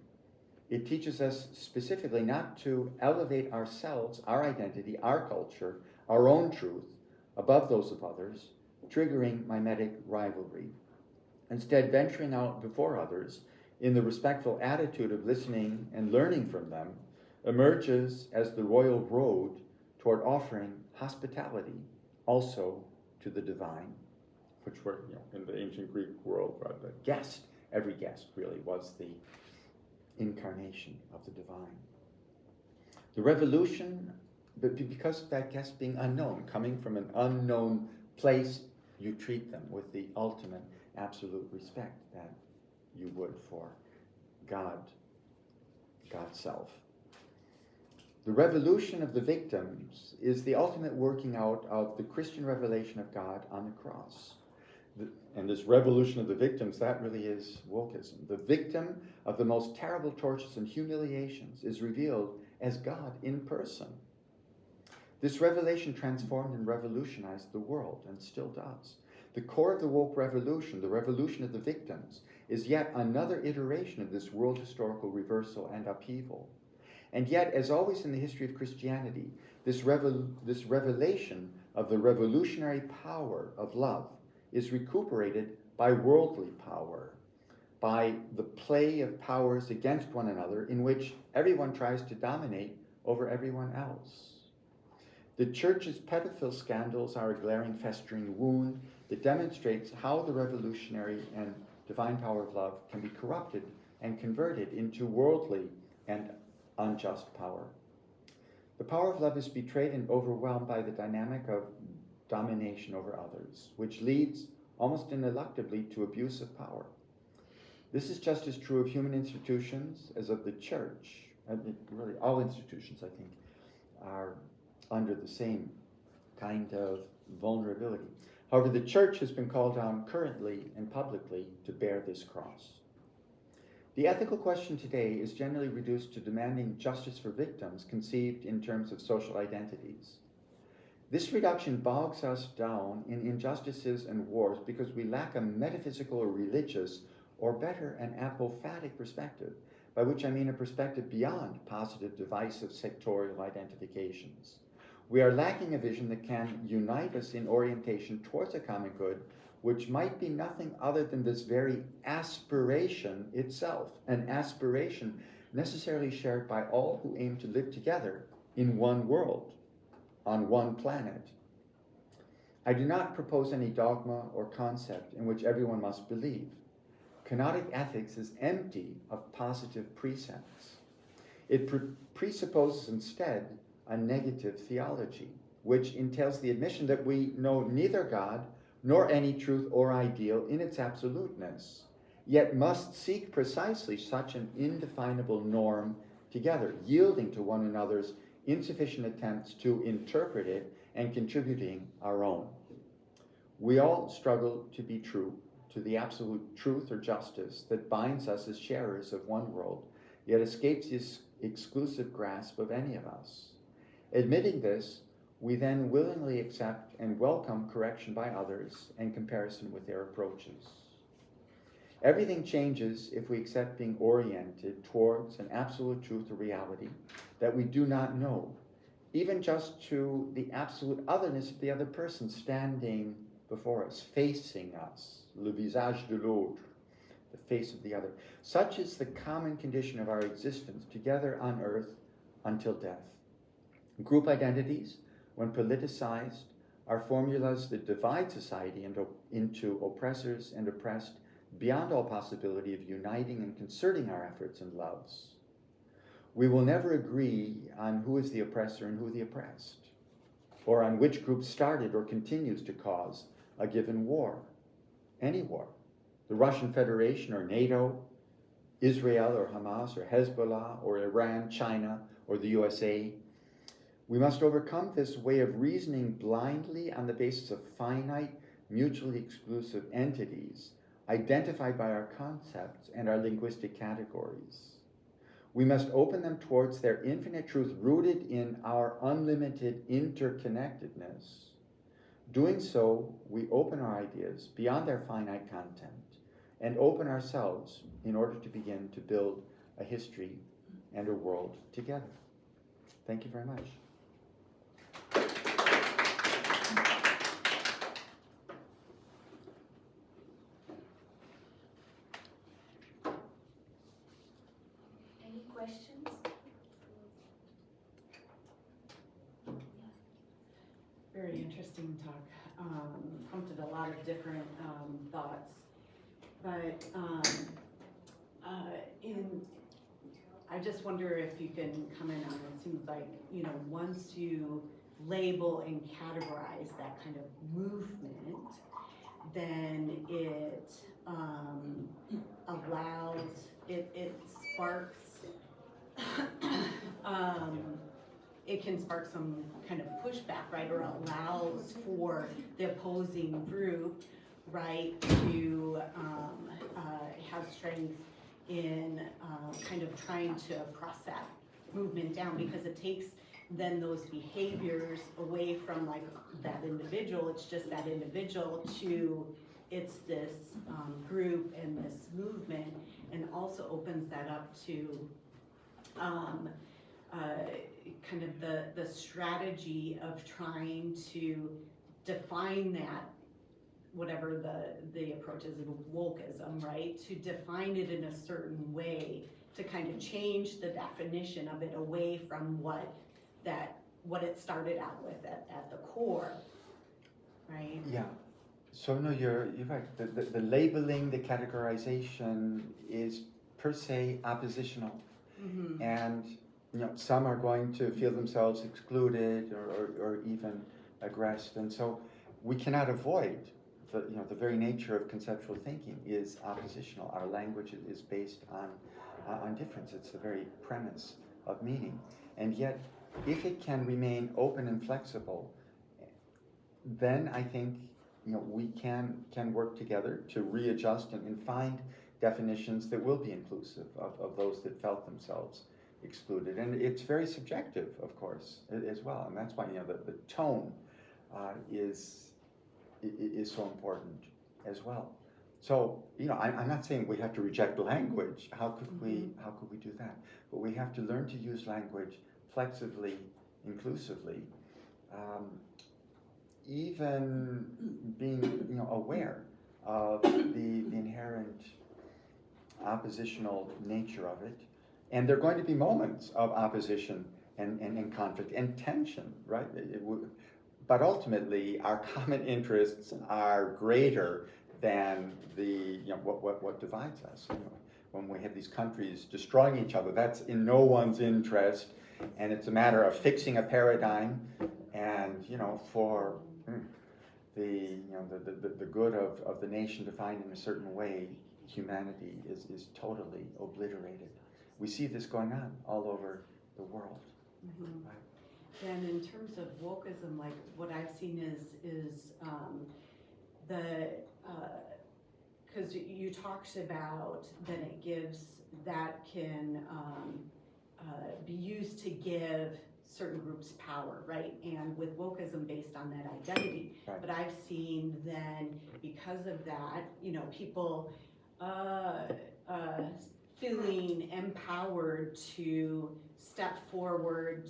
It teaches us specifically not to elevate ourselves, our identity, our culture, our own truth above those of others, triggering mimetic rivalry. Instead, venturing out before others in the respectful attitude of listening and learning from them emerges as the royal road toward offering hospitality also to the divine, which were, in the ancient Greek world, right, the guest, every guest really was the incarnation of the divine. The revolution, but because of that guest being unknown, coming from an unknown place, you treat them with the ultimate absolute respect that you would for God's self. The revolution of the victims is the ultimate working out of the Christian revelation of God on the cross. And this revolution of the victims, that really is wokeism. The victim of the most terrible tortures and humiliations is revealed as God in person. This revelation transformed and revolutionized the world, and still does. The core of the woke revolution, the revolution of the victims, is yet another iteration of this world historical reversal and upheaval. And yet, as always in the history of Christianity, this revelation of the revolutionary power of love is recuperated by worldly power, by the play of powers against one another in which everyone tries to dominate over everyone else. The church's pedophile scandals are a glaring, festering wound that demonstrates how the revolutionary and divine power of love can be corrupted and converted into worldly and unjust power. The power of love is betrayed and overwhelmed by the dynamic of domination over others, which leads almost ineluctably to abuse of power. This is just as true of human institutions as of the church. Really, all institutions, I think, are under the same kind of vulnerability. However, the church has been called on currently and publicly to bear this cross. The ethical question today is generally reduced to demanding justice for victims conceived in terms of social identities. This reduction bogs us down in injustices and wars because we lack a metaphysical or religious, or better, an apophatic perspective, by which I mean a perspective beyond positive divisive sectorial identifications. We are lacking a vision that can unite us in orientation towards a common good, which might be nothing other than this very aspiration itself, an aspiration necessarily shared by all who aim to live together in one world, on one planet. I do not propose any dogma or concept in which everyone must believe. Kenotic ethics is empty of positive precepts. It presupposes instead a negative theology, which entails the admission that we know neither God nor any truth or ideal in its absoluteness, yet must seek precisely such an indefinable norm together, yielding to one another's insufficient attempts to interpret it and contributing our own. We all struggle to be true to the absolute truth or justice that binds us as sharers of one world, yet escapes the exclusive grasp of any of us. Admitting this, we then willingly accept and welcome correction by others and comparison with their approaches. Everything changes if we accept being oriented towards an absolute truth or reality that we do not know, even just to the absolute otherness of the other person standing before us, facing us, le visage de l'autre, the face of the other. Such is the common condition of our existence together on earth until death. Group identities, when politicized, are formulas that divide society into oppressors and oppressed beyond all possibility of uniting and concerting our efforts and loves. We will never agree on who is the oppressor and who the oppressed, or on which group started or continues to cause a given war, any war. The Russian Federation or NATO, Israel or Hamas or Hezbollah or Iran, China or the USA. We must overcome this way of reasoning blindly on the basis of finite, mutually exclusive entities identified by our concepts and our linguistic categories. We must open them towards their infinite truth rooted in our unlimited interconnectedness. Doing so, we open our ideas beyond their finite content and open ourselves in order to begin to build a history and a world together. Thank you very much. Any questions? Very interesting talk. Prompted a lot of different thoughts, but I just wonder if you can comment on it. Seems like, you know, once you label and categorize that kind of movement, then it allows, it sparks, it can spark some kind of pushback, right, or allows for the opposing group, right, to have strength in kind of trying to press that movement down, because it takes then those behaviors away from like that individual, it's just that individual, to it's this group and this movement, and also opens that up to kind of the strategy of trying to define that, whatever the approach is of wokeism, right? To define it in a certain way, to kind of change the definition of it away from what that what it started out with at the core, right? Yeah. So no, you're right. The labeling, the categorization is per se oppositional, Mm-hmm. and some are going to feel themselves excluded or even aggressed, and so we cannot avoid the very nature of conceptual thinking is oppositional. Our language is based on difference. It's the very premise of meaning, and yet if it can remain open and flexible, then I think we can work together to readjust and find definitions that will be inclusive of those that felt themselves excluded. And it's very subjective, of course, as well. And that's why the tone is so important as well. So I'm not saying we have to reject language. How could we do that? But we have to learn to use language flexibly, inclusively. Even being aware of the inherent oppositional nature of it, and there are going to be moments of opposition and conflict and tension, right? But ultimately, our common interests are greater than what divides us. When we have these countries destroying each other, that's in no one's interest, and it's a matter of fixing a paradigm, and for the good of the nation defined in a certain way, humanity is totally obliterated. We see this going on all over the world. Mm-hmm. Right? And in terms of wokeism, like what I've seen is because you talked about then it gives that can be used to give certain groups power, right? And with wokeism based on that identity. Right. But I've seen then because of that, people feeling empowered to step forward,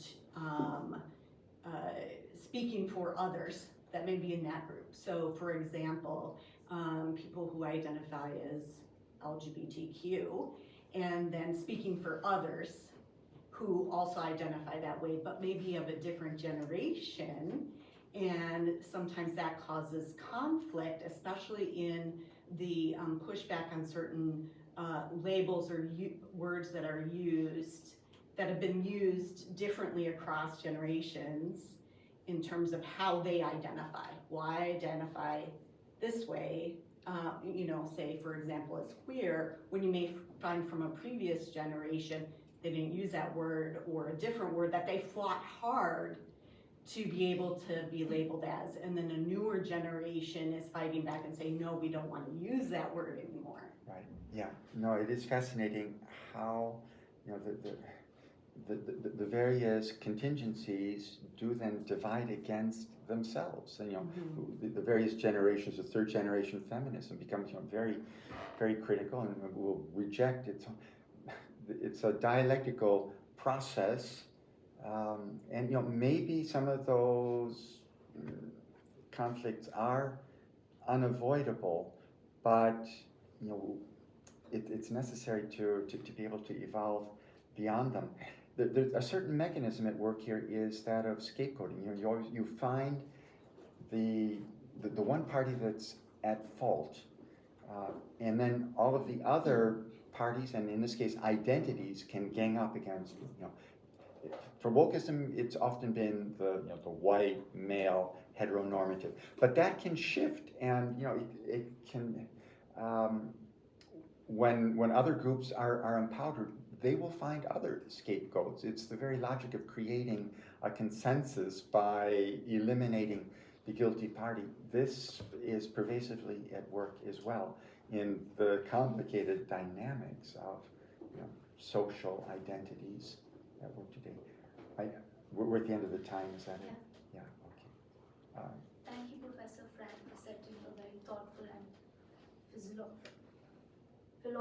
speaking for others that may be in that group. So for example, people who identify as LGBTQ and then speaking for others who also identify that way, but maybe of a different generation. And sometimes that causes conflict, especially in the pushback on certain labels or words that are used, that have been used differently across generations in terms of how they identify. Well, I identify this way, say for example as queer, when you may find from a previous generation, they didn't use that word or a different word that they fought hard to be able to be labeled as, and then a newer generation is fighting back and saying, no, we don't want to use that word anymore. Right. Yeah. No, it is fascinating how the various contingencies do then divide against themselves. And the various generations, the third generation feminism becomes very, very critical, and will reject it. It's a dialectical process, and maybe some of those conflicts are unavoidable, but it's necessary to be able to evolve beyond them. There's a certain mechanism at work here is that of scapegoating. You find the one party that's at fault, and then all of the other parties, and in this case identities, can gang up against For wokeism, it's often been the white male heteronormative, but that can shift, and it can when other groups are empowered, they will find other scapegoats. It's the very logic of creating a consensus by eliminating the guilty party. This is pervasively at work as well in the complicated dynamics of social identities at work today. We're at the end of the time, is that it? Yeah, okay. Thank you, Professor Frank, for setting a very thoughtful and